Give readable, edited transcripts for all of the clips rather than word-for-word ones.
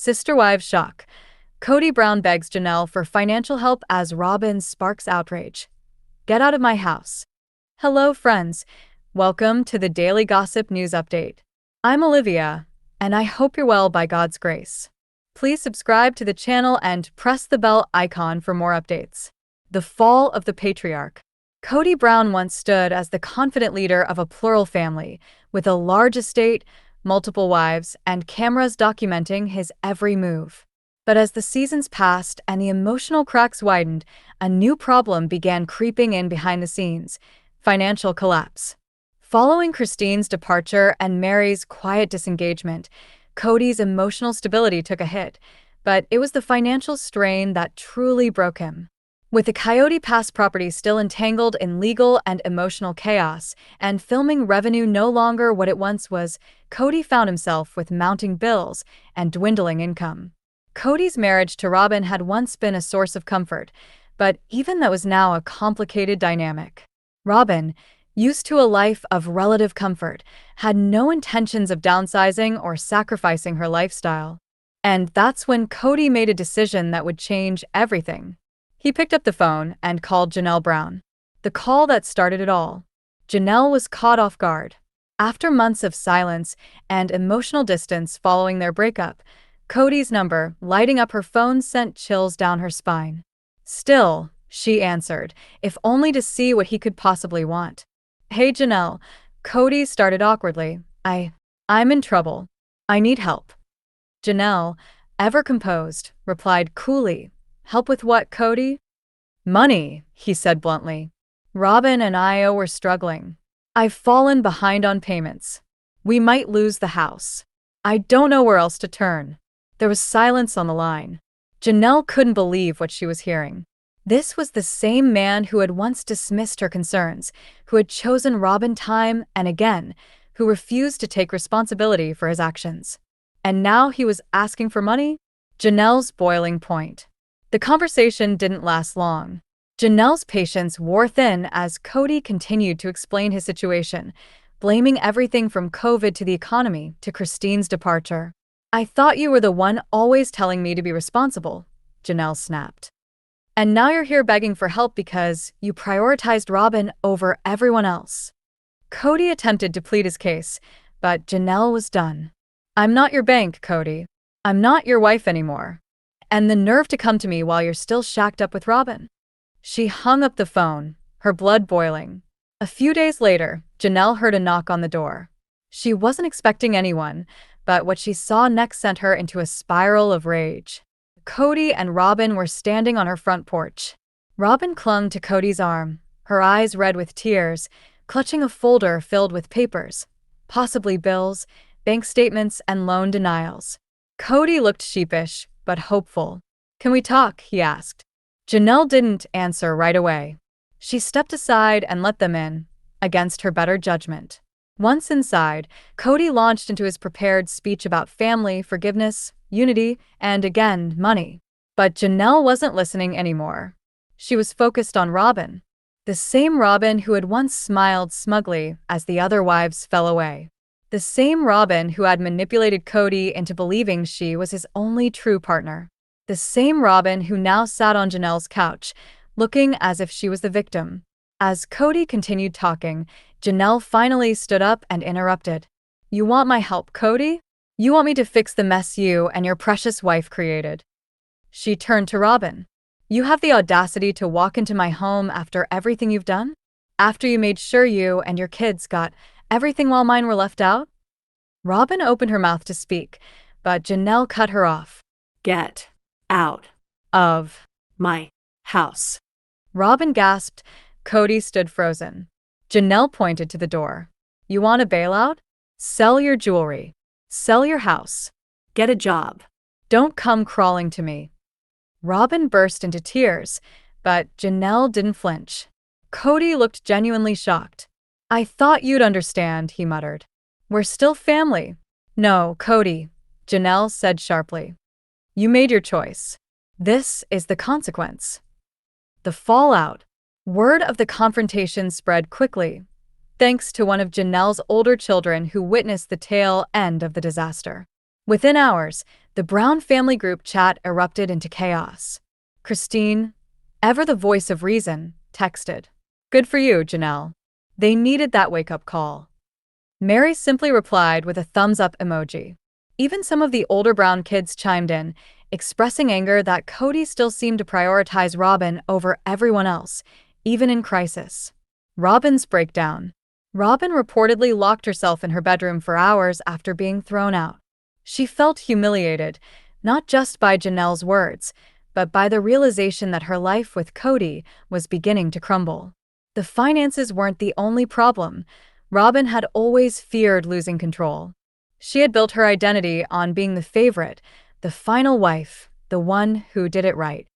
Sister wives shock. Kody Brown begs Janelle for financial help as Robyn sparks outrage. Get out of my house. Hello, friends. Welcome to the Daily Gossip News Update. I'm Olivia, and I hope you're well by God's grace. Please subscribe to the channel and press the bell icon for more updates. The fall of the patriarch. Kody Brown once stood as the confident leader of a plural family, with a large estate, multiple wives, and cameras documenting his every move. But as the seasons passed and the emotional cracks widened, a new problem began creeping in behind the scenes: financial collapse. Following Christine's departure and Mary's quiet disengagement, Kody's emotional stability took a hit, but it was the financial strain that truly broke him. With the Coyote Pass property still entangled in legal and emotional chaos, and filming revenue no longer what it once was, Kody found himself with mounting bills and dwindling income. Kody's marriage to Robyn had once been a source of comfort, but even that was now a complicated dynamic. Robyn, used to a life of relative comfort, had no intentions of downsizing or sacrificing her lifestyle. And that's when Kody made a decision that would change everything. He picked up the phone and called Janelle Brown. The call that started it all. Janelle was caught off guard. After months of silence and emotional distance following their breakup, Kody's number lighting up her phone sent chills down her spine. Still, she answered, if only to see what he could possibly want. Hey Janelle, Kody started awkwardly. I'm in trouble. I need help. Janelle, ever composed, replied coolly. Help with what, Kody? Money, he said bluntly. Robyn and I were struggling. I've fallen behind on payments. We might lose the house. I don't know where else to turn. There was silence on the line. Janelle couldn't believe what she was hearing. This was the same man who had once dismissed her concerns, who had chosen Robyn time and again, who refused to take responsibility for his actions. And now he was asking for money? Janelle's boiling point. The conversation didn't last long. Janelle's patience wore thin as Kody continued to explain his situation, blaming everything from COVID to the economy to Christine's departure. I thought you were the one always telling me to be responsible, Janelle snapped. And now you're here begging for help because you prioritized Robyn over everyone else. Kody attempted to plead his case, but Janelle was done. I'm not your bank, Kody. I'm not your wife anymore. And the nerve to come to me while you're still shacked up with Robyn. She hung up the phone, her blood boiling. A few days later, Janelle heard a knock on the door. She wasn't expecting anyone, but what she saw next sent her into a spiral of rage. Kody and Robyn were standing on her front porch. Robyn clung to Kody's arm, her eyes red with tears, clutching a folder filled with papers, possibly bills, bank statements, and loan denials. Kody looked sheepish, but hopeful. Can we talk? He asked. Janelle didn't answer right away. She stepped aside and let them in, against her better judgment. Once inside, Kody launched into his prepared speech about family, forgiveness, unity, and again, money. But Janelle wasn't listening anymore. She was focused on Robyn. The same Robyn who had once smiled smugly as the other wives fell away. The same Robyn who had manipulated Kody into believing she was his only true partner. The same Robyn who now sat on Janelle's couch, looking as if she was the victim. As Kody continued talking, Janelle finally stood up and interrupted. You want my help, Kody? You want me to fix the mess you and your precious wife created? She turned to Robyn. You have the audacity to walk into my home after everything you've done? After you made sure you and your kids got everything while mine were left out? Robyn opened her mouth to speak, but Janelle cut her off. Get out of my house. Robyn gasped. Kody stood frozen. Janelle pointed to the door. You want a bailout? Sell your jewelry. Sell your house. Get a job. Don't come crawling to me. Robyn burst into tears, but Janelle didn't flinch. Kody looked genuinely shocked. I thought you'd understand, he muttered. We're still family. No, Kody, Janelle said sharply. You made your choice. This is the consequence. The fallout. Word of the confrontation spread quickly, thanks to one of Janelle's older children who witnessed the tail end of the disaster. Within hours, the Brown family group chat erupted into chaos. Christine, ever the voice of reason, texted, "Good for you, Janelle." They needed that wake-up call. Mary simply replied with a thumbs-up emoji. Even some of the older Brown kids chimed in, expressing anger that Kody still seemed to prioritize Robyn over everyone else, even in crisis. Robyn's breakdown. Robyn reportedly locked herself in her bedroom for hours after being thrown out. She felt humiliated, not just by Janelle's words, but by the realization that her life with Kody was beginning to crumble. The finances weren't the only problem. Robyn had always feared losing control. She had built her identity on being the favorite, the final wife, the one who did it right.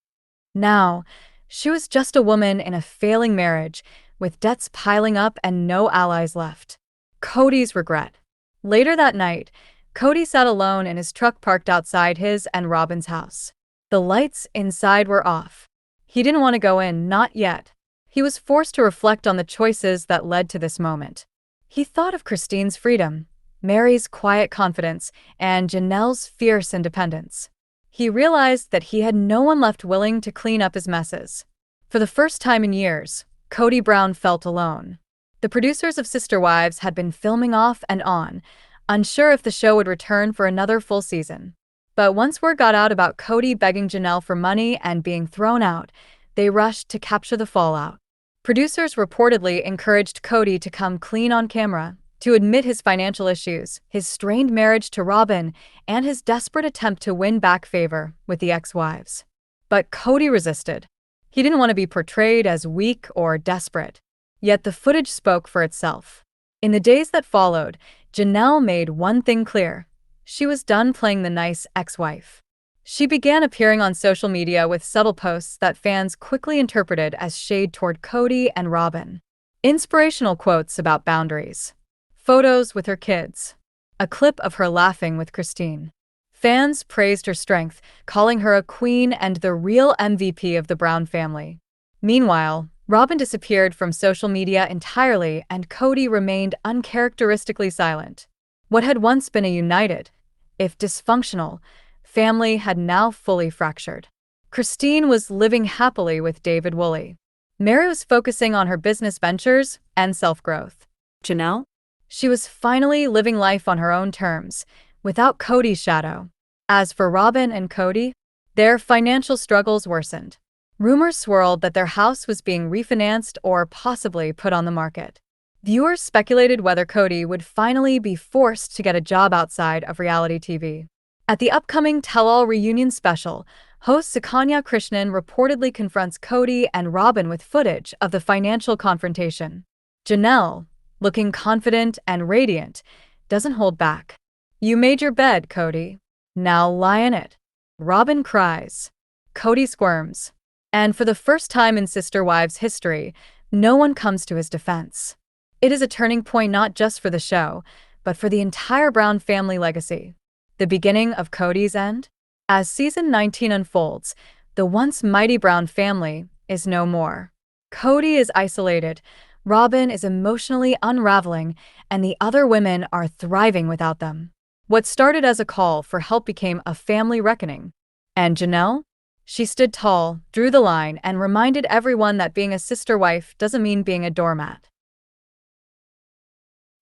Now, she was just a woman in a failing marriage, with debts piling up and no allies left. Kody's regret. Later that night, Kody sat alone in his truck parked outside his and Robyn's house. The lights inside were off. He didn't want to go in, not yet. He was forced to reflect on the choices that led to this moment. He thought of Christine's freedom, Mary's quiet confidence, and Janelle's fierce independence. He realized that he had no one left willing to clean up his messes. For the first time in years, Kody Brown felt alone. The producers of Sister Wives had been filming off and on, unsure if the show would return for another full season. But once word got out about Kody begging Janelle for money and being thrown out, they rushed to capture the fallout. Producers reportedly encouraged Kody to come clean on camera, to admit his financial issues, his strained marriage to Robyn, and his desperate attempt to win back favor with the ex-wives. But Kody resisted. He didn't want to be portrayed as weak or desperate. Yet the footage spoke for itself. In the days that followed, Janelle made one thing clear. She was done playing the nice ex-wife. She began appearing on social media with subtle posts that fans quickly interpreted as shade toward Kody and Robyn. Inspirational quotes about boundaries. Photos with her kids. A clip of her laughing with Christine. Fans praised her strength, calling her a queen and the real MVP of the Brown family. Meanwhile, Robyn disappeared from social media entirely and Kody remained uncharacteristically silent. What had once been a united, if dysfunctional, family had now fully fractured. Christine was living happily with David Woolley. Mary was focusing on her business ventures and self-growth. Janelle? She was finally living life on her own terms, without Kody's shadow. As for Robyn and Kody, their financial struggles worsened. Rumors swirled that their house was being refinanced or possibly put on the market. Viewers speculated whether Kody would finally be forced to get a job outside of reality TV. At the upcoming Tell-All reunion special, host Sukanya Krishnan reportedly confronts Kody and Robyn with footage of the financial confrontation. Janelle, looking confident and radiant, doesn't hold back. "You made your bed, Kody. Now lie in it." Robyn cries. Kody squirms. And for the first time in Sister Wives history, no one comes to his defense. It is a turning point not just for the show, but for the entire Brown family legacy. The beginning of Kody's end? As season 19 unfolds, the once mighty Brown family is no more. Kody is isolated, Robyn is emotionally unraveling, and the other women are thriving without them. What started as a call for help became a family reckoning. And Janelle? She stood tall, drew the line, and reminded everyone that being a sister wife doesn't mean being a doormat.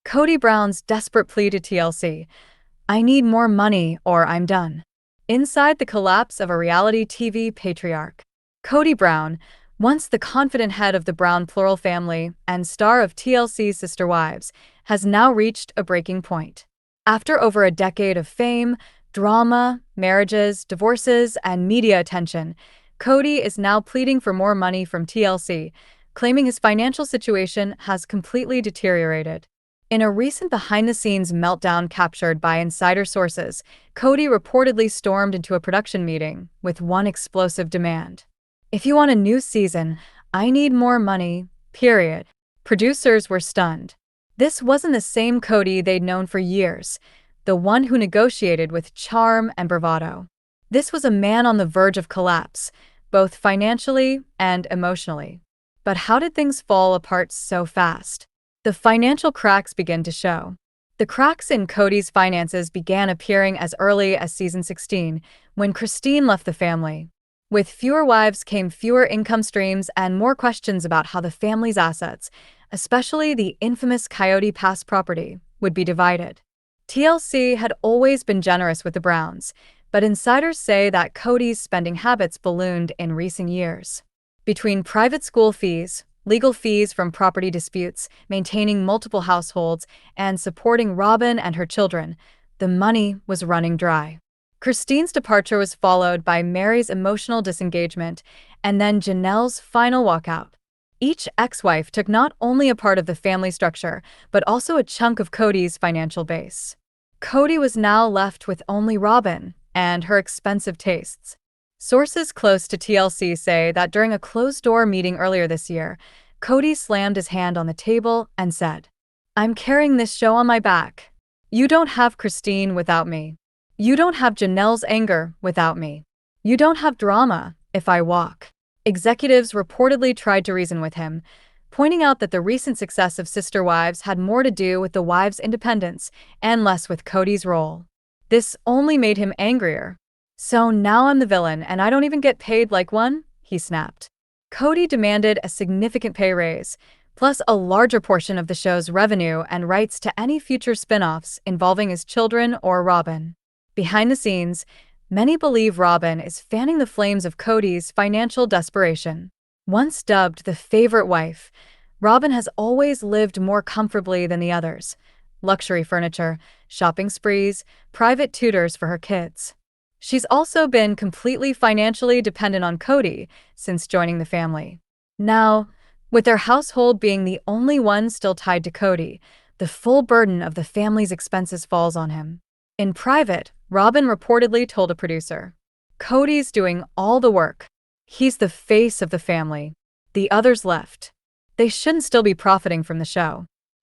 Kody Brown's desperate plea to TLC, "I need more money or I'm done." Inside the collapse of a reality TV patriarch, Kody Brown, once the confident head of the Brown plural family and star of TLC's Sister Wives, has now reached a breaking point. After over a decade of fame, drama, marriages, divorces, and media attention, Kody is now pleading for more money from TLC, claiming his financial situation has completely deteriorated. In a recent behind-the-scenes meltdown captured by insider sources, Kody reportedly stormed into a production meeting with one explosive demand. "If you want a new season, I need more money, period." Producers were stunned. This wasn't the same Kody they'd known for years, the one who negotiated with charm and bravado. This was a man on the verge of collapse, both financially and emotionally. But how did things fall apart so fast? The financial cracks began to show. The cracks in Kody's finances began appearing as early as season 16, when Christine left the family. With fewer wives came fewer income streams and more questions about how the family's assets, especially the infamous Coyote Pass property, would be divided. TLC had always been generous with the Browns, but insiders say that Kody's spending habits ballooned in recent years. Between private school fees, legal fees from property disputes, maintaining multiple households, and supporting Robyn and her children, the money was running dry. Christine's departure was followed by Mary's emotional disengagement and then Janelle's final walkout. Each ex-wife took not only a part of the family structure, but also a chunk of Kody's financial base. Kody was now left with only Robyn and her expensive tastes. Sources close to TLC say that during a closed-door meeting earlier this year, Kody slammed his hand on the table and said, "I'm carrying this show on my back. You don't have Christine without me. You don't have Janelle's anger without me. You don't have drama if I walk." Executives reportedly tried to reason with him, pointing out that the recent success of Sister Wives had more to do with the wives' independence and less with Kody's role. This only made him angrier. "So now I'm the villain and I don't even get paid like one?" he snapped. Kody demanded a significant pay raise, plus a larger portion of the show's revenue and rights to any future spin-offs involving his children or Robyn. Behind the scenes, many believe Robyn is fanning the flames of Kody's financial desperation. Once dubbed the favorite wife, Robyn has always lived more comfortably than the others. Luxury furniture, shopping sprees, private tutors for her kids. She's also been completely financially dependent on Kody since joining the family. Now, with their household being the only one still tied to Kody, the full burden of the family's expenses falls on him. In private, Robyn reportedly told a producer, "Kody's doing all the work. He's the face of the family. The others left. They shouldn't still be profiting from the show."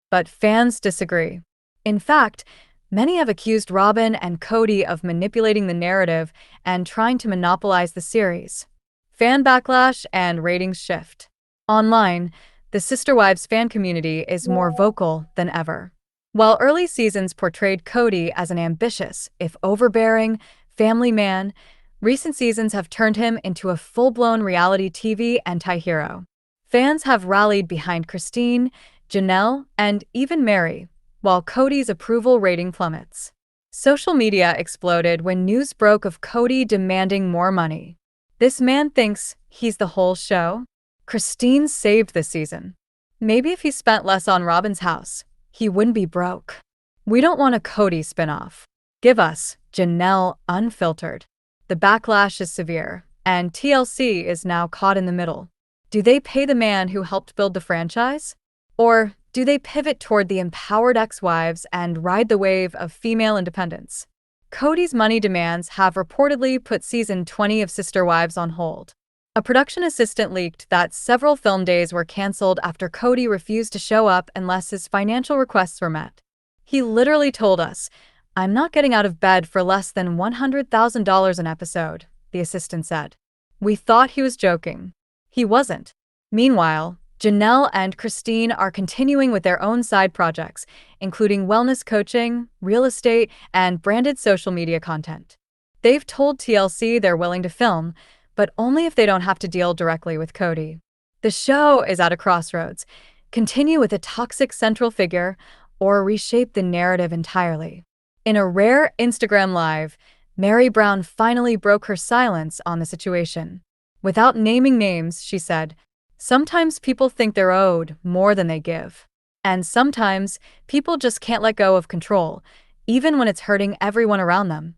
But fans disagree. In fact, many have accused Robyn and Kody of manipulating the narrative and trying to monopolize the series. Fan backlash and ratings shift. Online, the Sister Wives fan community is more vocal than ever. While early seasons portrayed Kody as an ambitious, if overbearing, family man, recent seasons have turned him into a full-blown reality TV anti-hero. Fans have rallied behind Christine, Janelle, and even Mary, while Kody's approval rating plummets. Social media exploded when news broke of Kody demanding more money. This man thinks he's the whole show? Christine saved this season. Maybe if he spent less on Robyn's house, he wouldn't be broke. We don't want a Kody spinoff. Give us Janelle unfiltered. The backlash is severe, and TLC is now caught in the middle. Do they pay the man who helped build the franchise? Or do they pivot toward the empowered ex-wives and ride the wave of female independence? Kody's money demands have reportedly put season 20 of Sister Wives on hold. A production assistant leaked that several film days were canceled after Kody refused to show up unless his financial requests were met. He literally told us, "I'm not getting out of bed for less than $100,000 an episode," the assistant said. We thought he was joking. He wasn't. Meanwhile, Janelle and Christine are continuing with their own side projects, including wellness coaching, real estate, and branded social media content. They've told TLC they're willing to film, but only if they don't have to deal directly with Kody. The show is at a crossroads. Continue with a toxic central figure, or reshape the narrative entirely. In a rare Instagram Live, Mary Brown finally broke her silence on the situation. Without naming names, she said, "Sometimes people think they're owed more than they give. And sometimes people just can't let go of control, even when it's hurting everyone around them."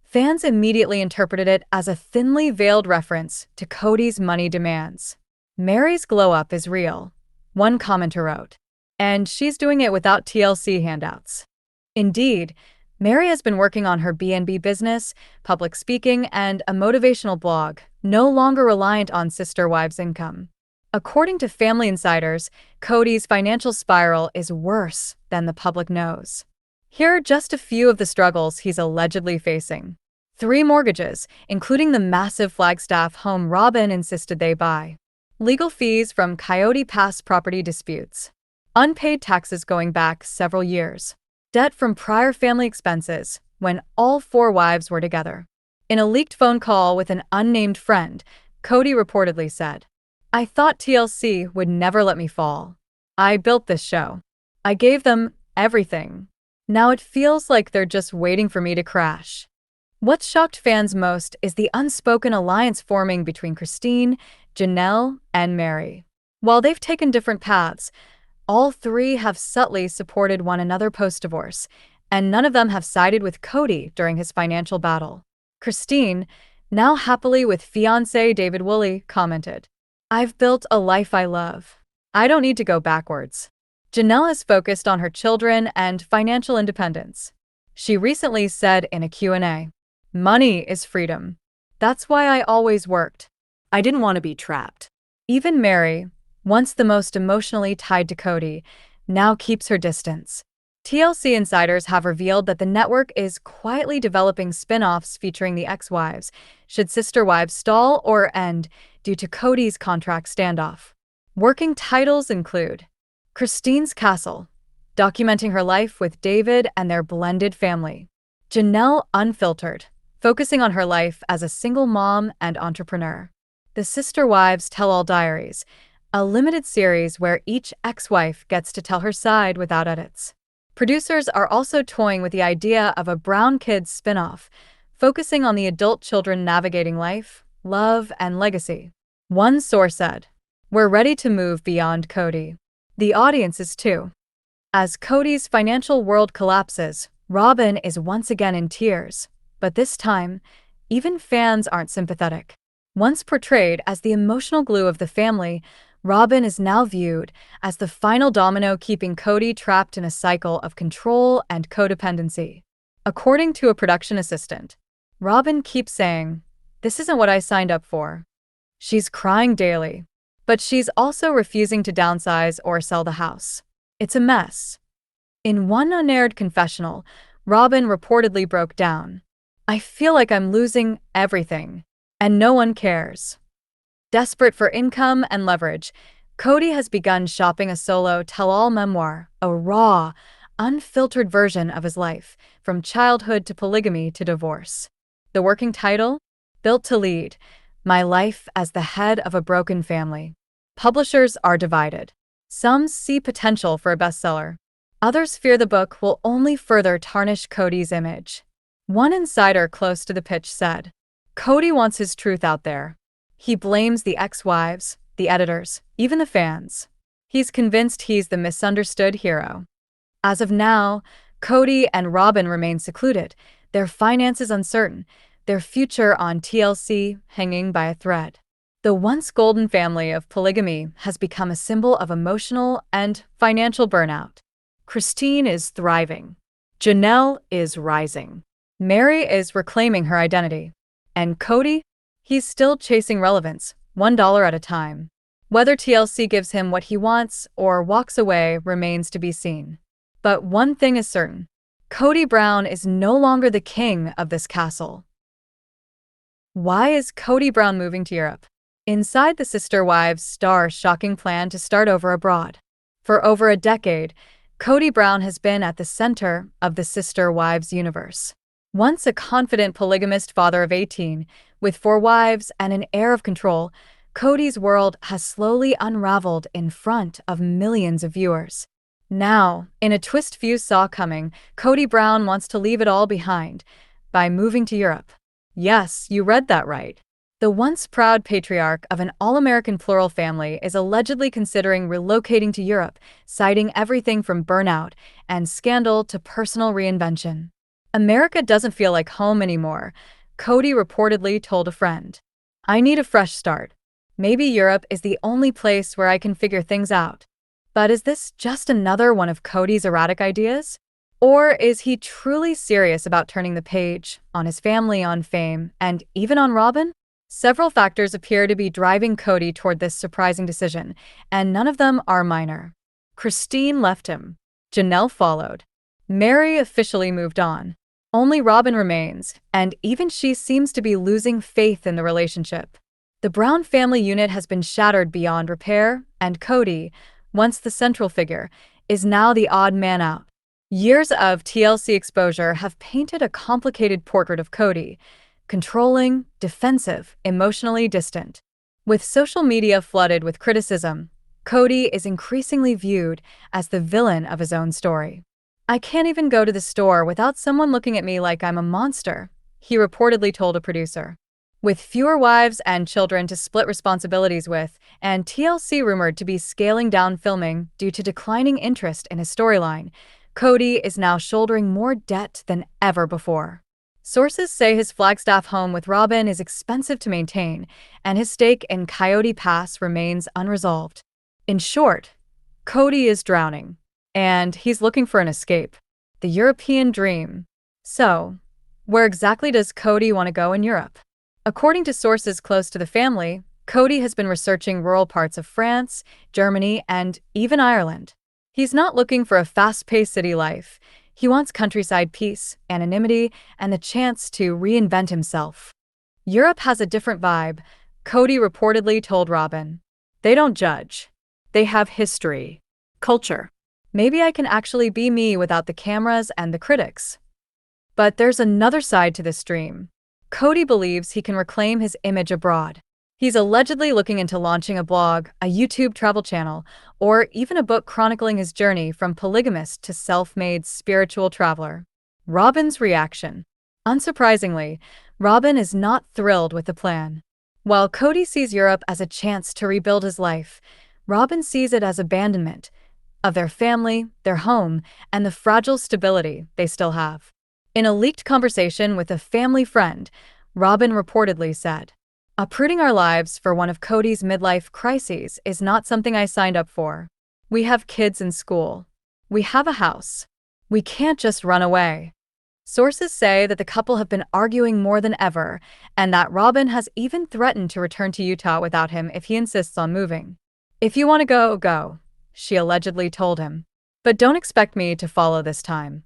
Fans immediately interpreted it as a thinly veiled reference to Kody's money demands. "Mary's glow-up is real," one commenter wrote, "and she's doing it without TLC handouts." Indeed, Mary has been working on her B&B business, public speaking, and a motivational blog, no longer reliant on Sister Wives' income. According to family insiders, Kody's financial spiral is worse than the public knows. Here are just a few of the struggles he's allegedly facing. 3 mortgages, including the massive Flagstaff home Robyn insisted they buy. Legal fees from Coyote Pass property disputes. Unpaid taxes going back several years. debt from prior family expenses when all four wives were together. In a leaked phone call with an unnamed friend, Kody reportedly said, "I thought TLC would never let me fall. I built this show. I gave them everything. Now it feels like they're just waiting for me to crash." What shocked fans most is the unspoken alliance forming between Christine, Janelle, and Meri. While they've taken different paths, all three have subtly supported one another post-divorce, and none of them have sided with Kody during his financial battle. Christine, now happily with fiancé David Woolley, commented, "I've built a life I love. I don't need to go backwards." Janelle is focused on her children and financial independence. She recently said in a Q&A, "Money is freedom. That's why I always worked. I didn't want to be trapped." Even Meri, once the most emotionally tied to Kody, now keeps her distance. TLC insiders have revealed that the network is quietly developing spin-offs featuring the ex-wives, should Sister Wives stall or end due to Kody's contract standoff. Working titles include Christine's Castle, documenting her life with David and their blended family. Janelle Unfiltered, focusing on her life as a single mom and entrepreneur. The Sister Wives Tell-All Diaries, a limited series where each ex-wife gets to tell her side without edits. Producers are also toying with the idea of a Brown Kids spin-off, focusing on the adult children navigating life, love, and legacy. One source said, "We're ready to move beyond Kody. The audience is too." As Kody's financial world collapses, Robyn is once again in tears, but this time, even fans aren't sympathetic. Once portrayed as the emotional glue of the family, Robyn is now viewed as the final domino keeping Kody trapped in a cycle of control and codependency. According to a production assistant, Robyn keeps saying, "This isn't what I signed up for." She's crying daily, but she's also refusing to downsize or sell the house. It's a mess. In one unaired confessional, Robyn reportedly broke down, "I feel like I'm losing everything, and no one cares." Desperate for income and leverage, Kody has begun shopping a solo tell-all memoir, a raw, unfiltered version of his life, from childhood to polygamy to divorce. The working title? Built to Lead: My Life as the Head of a Broken Family. Publishers are divided. Some see potential for a bestseller. Others fear the book will only further tarnish Kody's image. One insider close to the pitch said, "Kody wants his truth out there. He blames the ex-wives, the editors, even the fans. He's convinced he's the misunderstood hero." As of now, Kody and Robyn remain secluded, their finances uncertain, their future on TLC hanging by a thread. The once golden family of polygamy has become a symbol of emotional and financial burnout. Christine is thriving. Janelle is rising. Meri is reclaiming her identity. And Kody? He's still chasing relevance, $1 at a time. Whether TLC gives him what he wants or walks away remains to be seen. But one thing is certain: Kody Brown is no longer the king of this castle. Why is Kody Brown moving to Europe? Inside the Sister Wives star's shocking plan to start over abroad. For over a decade, Kody Brown has been at the center of the Sister Wives universe. Once a confident polygamist father of 18, with 4 wives and an air of control, Kody's world has slowly unraveled in front of millions of viewers. Now, in a twist few saw coming, Kody Brown wants to leave it all behind by moving to Europe. Yes, you read that right. The once proud patriarch of an all-American plural family is allegedly considering relocating to Europe, citing everything from burnout and scandal to personal reinvention. "America doesn't feel like home anymore," Kody reportedly told a friend. "I need a fresh start. Maybe Europe is the only place where I can figure things out." But is this just another one of Kody's erratic ideas? Or is he truly serious about turning the page on his family, on fame, and even on Robyn? Several factors appear to be driving Kody toward this surprising decision, and none of them are minor. Christine left him. Janelle followed. Meri officially moved on. Only Robyn remains, and even she seems to be losing faith in the relationship. The Brown family unit has been shattered beyond repair, and Kody, once the central figure, is now the odd man out. Years of TLC exposure have painted a complicated portrait of Kody: controlling, defensive, emotionally distant. With social media flooded with criticism, Kody is increasingly viewed as the villain of his own story. "I can't even go to the store without someone looking at me like I'm a monster," he reportedly told a producer. With fewer wives and children to split responsibilities with, and TLC rumored to be scaling down filming due to declining interest in his storyline, Kody is now shouldering more debt than ever before. Sources say his Flagstaff home with Robyn is expensive to maintain, and his stake in Coyote Pass remains unresolved. In short, Kody is drowning, and he's looking for an escape. The European dream. So, where exactly does Kody want to go in Europe? According to sources close to the family, Kody has been researching rural parts of France, Germany, and even Ireland. He's not looking for a fast-paced city life. He wants countryside peace, anonymity, and the chance to reinvent himself. "Europe has a different vibe," Kody reportedly told Robyn. "They don't judge. They have history, culture. Maybe I can actually be me without the cameras and the critics." But there's another side to this dream. Kody believes he can reclaim his image abroad. He's allegedly looking into launching a blog, a YouTube travel channel, or even a book chronicling his journey from polygamist to self-made spiritual traveler. Robyn's reaction. Unsurprisingly, Robyn is not thrilled with the plan. While Kody sees Europe as a chance to rebuild his life, Robyn sees it as abandonment of their family, their home, and the fragile stability they still have. In a leaked conversation with a family friend, Robyn reportedly said, "Uprooting our lives for one of Kody's midlife crises is not something I signed up for. We have kids in school. We have a house. We can't just run away." Sources say that the couple have been arguing more than ever, and that Robyn has even threatened to return to Utah without him if he insists on moving. "If you want to go, go," she allegedly told him. "But don't expect me to follow this time."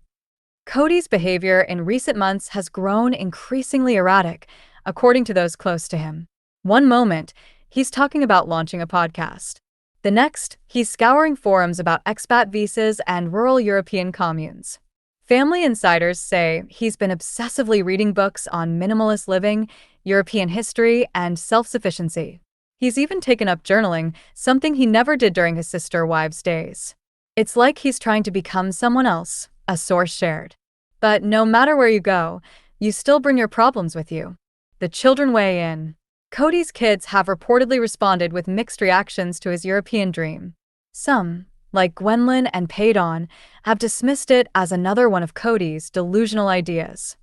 Kody's behavior in recent months has grown increasingly erratic, according to those close to him. One moment, he's talking about launching a podcast. The next, he's scouring forums about expat visas and rural European communes. Family insiders say he's been obsessively reading books on minimalist living, European history, and self-sufficiency. He's even taken up journaling, something he never did during his sister-wives' days. "It's like he's trying to become someone else," a source shared. "But no matter where you go, you still bring your problems with you." The children weigh in. Kody's kids have reportedly responded with mixed reactions to his European dream. Some, like Gwendolyn and Paydon, have dismissed it as another one of Kody's delusional ideas.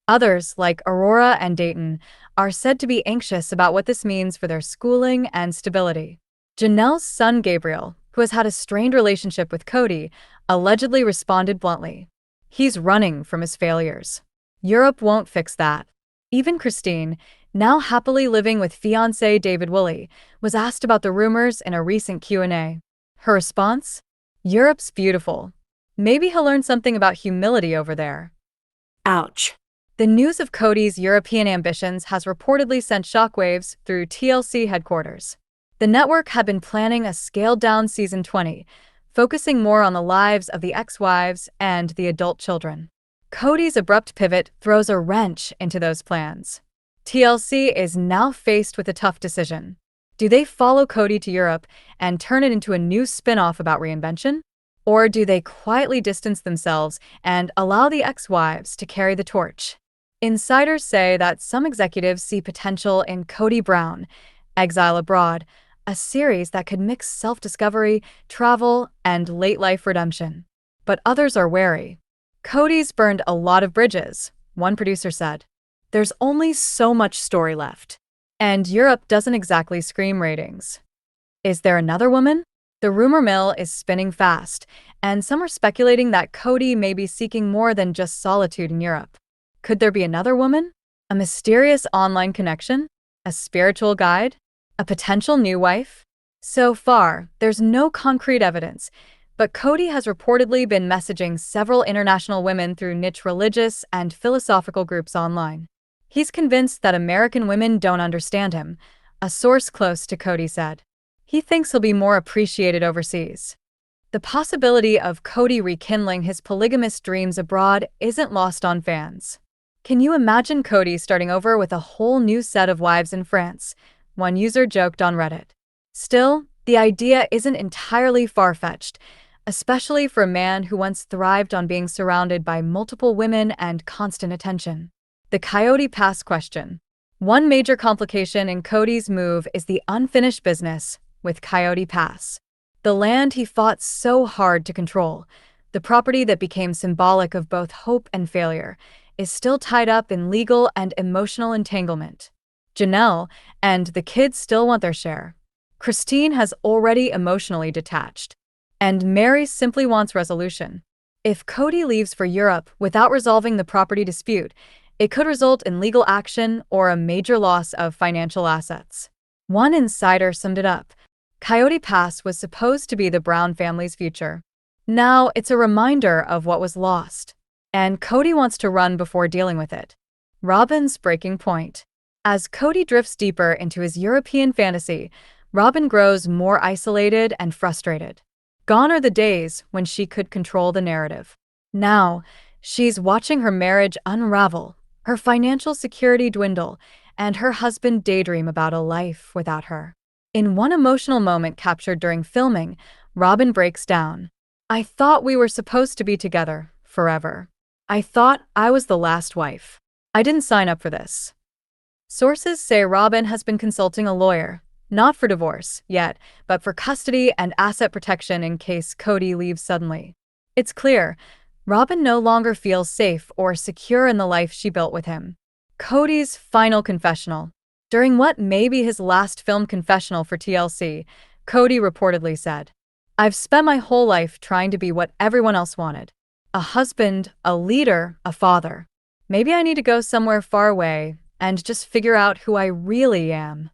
Others, like Aurora and Dayton, are said to be anxious about what this means for their schooling and stability. Janelle's son Gabriel, who has had a strained relationship with Kody, allegedly responded bluntly. He's running from his failures. Europe won't fix that. Even Christine, now happily living with fiancé David Woolley, was asked about the rumors in a recent Q&A. Her response? "Europe's beautiful. Maybe he'll learn something about humility over there." Ouch. The news of Kody's European ambitions has reportedly sent shockwaves through TLC headquarters. The network had been planning a scaled-down season 20, focusing more on the lives of the ex-wives and the adult children. Kody's abrupt pivot throws a wrench into those plans. TLC is now faced with a tough decision. Do they follow Kody to Europe and turn it into a new spin-off about reinvention? Or do they quietly distance themselves and allow the ex-wives to carry the torch? Insiders say that some executives see potential in Kody Brown, Exile Abroad, a series that could mix self-discovery, travel, and late-life redemption. But others are wary. "Kody's burned a lot of bridges," one producer said. "There's only so much story left. And Europe doesn't exactly scream ratings." Is there another woman? The rumor mill is spinning fast, and some are speculating that Kody may be seeking more than just solitude in Europe. Could there be another woman? A mysterious online connection? A spiritual guide? A potential new wife? So far, there's no concrete evidence, but Kody has reportedly been messaging several international women through niche religious and philosophical groups online. He's convinced that American women don't understand him, a source close to Kody said. He thinks he'll be more appreciated overseas. The possibility of Kody rekindling his polygamous dreams abroad isn't lost on fans. Can you imagine Kody starting over with a whole new set of wives in France? One user joked on Reddit. Still, the idea isn't entirely far-fetched, especially for a man who once thrived on being surrounded by multiple women and constant attention. The Coyote Pass question. One major complication in Kody's move is the unfinished business with Coyote Pass. The land he fought so hard to control, the property that became symbolic of both hope and failure, is still tied up in legal and emotional entanglement. Janelle and the kids still want their share. Christine has already emotionally detached. And Mary simply wants resolution. If Kody leaves for Europe without resolving the property dispute, it could result in legal action or a major loss of financial assets. One insider summed it up. Coyote Pass was supposed to be the Brown family's future. Now it's a reminder of what was lost. And Kody wants to run before dealing with it. Robyn's breaking point. As Kody drifts deeper into his European fantasy, Robyn grows more isolated and frustrated. Gone are the days when she could control the narrative. Now, she's watching her marriage unravel, her financial security dwindle, and her husband daydream about a life without her. In one emotional moment captured during filming, Robyn breaks down. "I thought we were supposed to be together forever. I thought I was the last wife. I didn't sign up for this." Sources say Robyn has been consulting a lawyer, not for divorce yet, but for custody and asset protection in case Kody leaves suddenly. It's clear, Robyn no longer feels safe or secure in the life she built with him. Kody's final confessional. During what may be his last filmed confessional for TLC, Kody reportedly said, "I've spent my whole life trying to be what everyone else wanted. A husband, a leader, a father. Maybe I need to go somewhere far away and just figure out who I really am."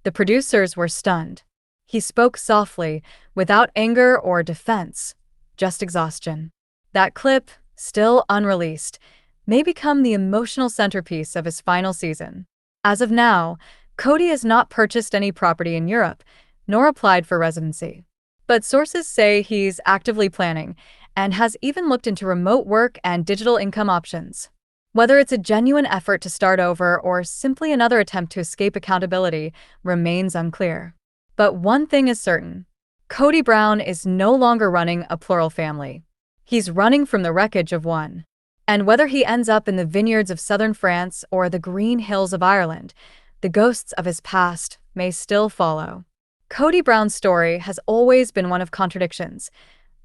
The producers were stunned. He spoke softly, without anger or defense, just exhaustion. That clip, still unreleased, may become the emotional centerpiece of his final season. As of now, Kody has not purchased any property in Europe, nor applied for residency. But sources say he's actively planning, and has even looked into remote work and digital income options. Whether it's a genuine effort to start over or simply another attempt to escape accountability remains unclear. But one thing is certain. Kody Brown is no longer running a plural family. He's running from the wreckage of one. And whether he ends up in the vineyards of southern France or the green hills of Ireland, the ghosts of his past may still follow. Kody Brown's story has always been one of contradictions.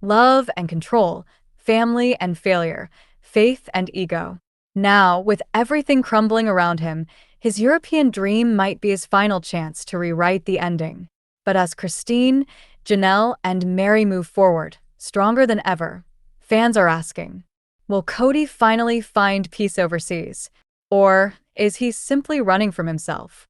Love and control, family and failure, faith and ego. Now, with everything crumbling around him, his European dream might be his final chance to rewrite the ending. But as Christine, Janelle, and Mary move forward, stronger than ever, fans are asking, will Kody finally find peace overseas? Or is he simply running from himself?